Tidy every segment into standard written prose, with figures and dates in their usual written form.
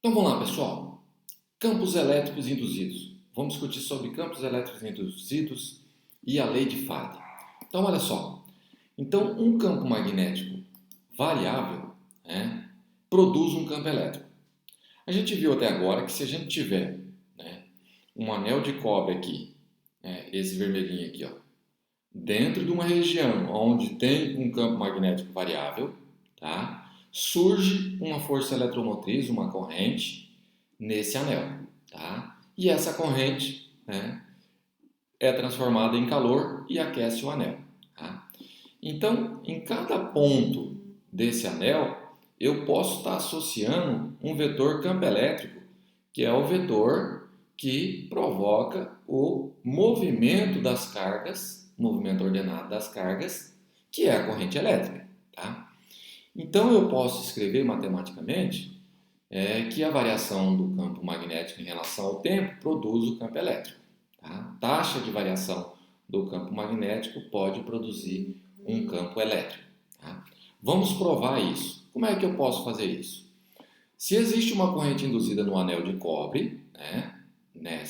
Então vamos lá, pessoal. Campos elétricos induzidos. Vamos discutir sobre campos elétricos induzidos e a lei de Faraday. Então olha só. Então um campo magnético variável, né, produz um campo elétrico. A gente viu até agora que se a gente tiver, né, um anel de cobre aqui, esse vermelhinho aqui, ó, dentro de uma região onde tem um campo magnético variável, tá, surge uma força eletromotriz, uma corrente, nesse anel, tá? E essa corrente, né, é transformada em calor e aquece o anel, tá? Então, em cada ponto desse anel, eu posso estar associando um vetor campo elétrico, que é o vetor que provoca o movimento das cargas, movimento ordenado das cargas, que é a corrente elétrica, tá? Então, eu posso escrever matematicamente que a variação do campo magnético em relação ao tempo produz o campo elétrico. Tá? Taxa de variação do campo magnético pode produzir um campo elétrico. Tá? Vamos provar isso. Como é que eu posso fazer isso? Se existe uma corrente induzida no anel de cobre, né,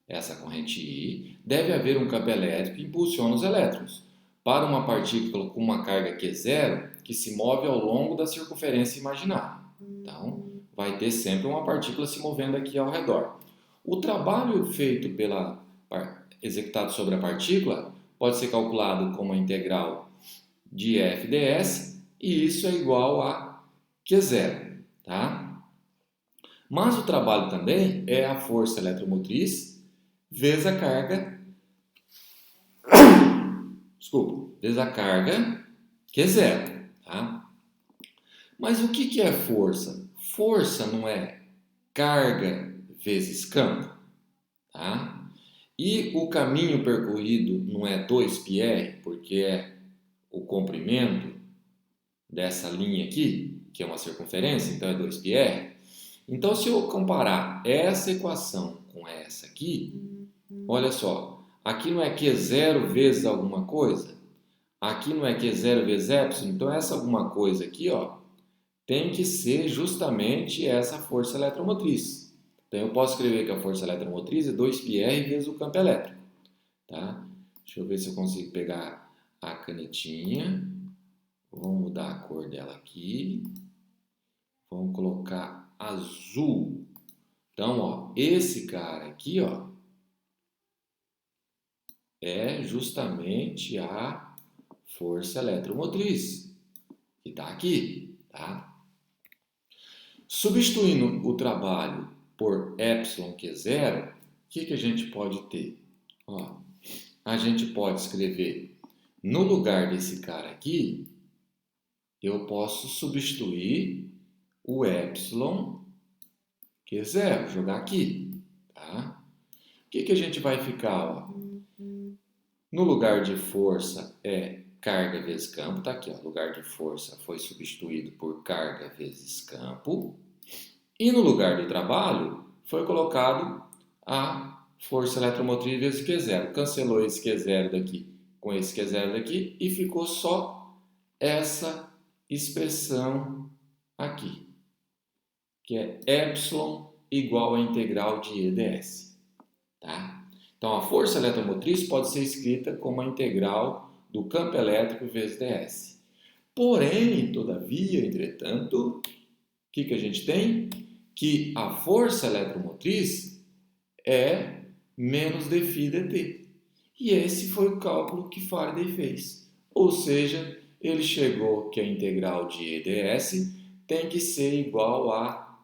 essa corrente I, deve haver um campo elétrico que impulsiona os elétrons para uma partícula com uma carga Q0 que se move ao longo da circunferência imaginária. Então, vai ter sempre uma partícula se movendo aqui ao redor. O trabalho feito executado sobre a partícula pode ser calculado como a integral de f ds e isso é igual a Q0, tá? Mas o trabalho também é a força eletromotriz vezes a carga, vezes a carga Q0, tá? Mas o que é força? Força não é carga vezes campo, tá? E o caminho percorrido não é 2πr, porque é o comprimento dessa linha aqui, que é uma circunferência, então é 2πr. Então, se eu comparar essa equação com essa aqui, olha só, aqui não é Q0 vezes alguma coisa, aqui não é Q0 vezes epsilon, então essa alguma coisa aqui, ó, tem que ser justamente essa força eletromotriz. Então, eu posso escrever que a força eletromotriz é 2πr vezes o campo elétrico. Tá? Deixa eu ver se eu consigo pegar a canetinha. Vamos mudar a cor dela aqui. Vamos colocar azul. Então, ó, esse cara aqui, ó, é justamente a força eletromotriz que está aqui, tá? Substituindo o trabalho por epsilon Q0, o que a gente pode ter? Ó, a gente pode escrever, no lugar desse cara aqui, eu posso substituir o epsilon Q0, jogar aqui, tá? O que a gente vai ficar, ó? No lugar de força é carga vezes campo, tá aqui, ó, lugar de força foi substituído por carga vezes campo. E no lugar do trabalho foi colocado a força eletromotriz vezes Q0. Cancelou esse Q0 daqui com esse Q0 daqui e ficou só essa expressão aqui, que é epsilon igual à integral de E ds. Tá? Então, a força eletromotriz pode ser escrita como a integral do campo elétrico vezes ds. Porém, todavia, entretanto, o que a gente tem? Que a força eletromotriz é menos dφ dt. E esse foi o cálculo que Faraday fez. Ou seja, ele chegou que a integral de E ds tem que ser igual a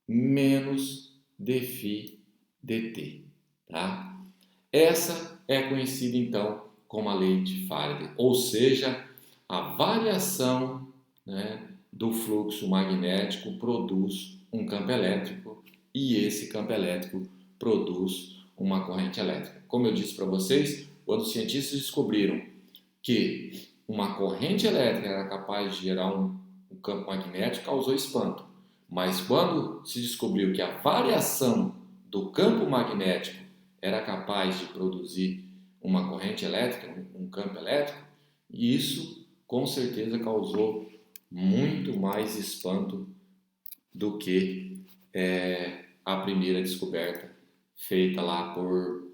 menos dφ dt. Tá? Essa é conhecida então como a lei de Faraday, ou seja, a variação, né, do fluxo magnético produz um campo elétrico e esse campo elétrico produz uma corrente elétrica. Como eu disse para vocês, quando os cientistas descobriram que uma corrente elétrica era capaz de gerar um campo magnético, causou espanto. Mas quando se descobriu que a variação do campo magnético era capaz de produzir uma corrente elétrica, um campo elétrico, e isso com certeza causou muito mais espanto do que a primeira descoberta feita lá por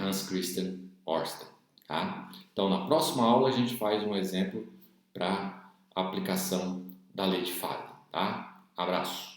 Hans Christian Ørsted, tá? Então, na próxima aula a gente faz um exemplo para aplicação da lei de Faraday, tá? Abraço!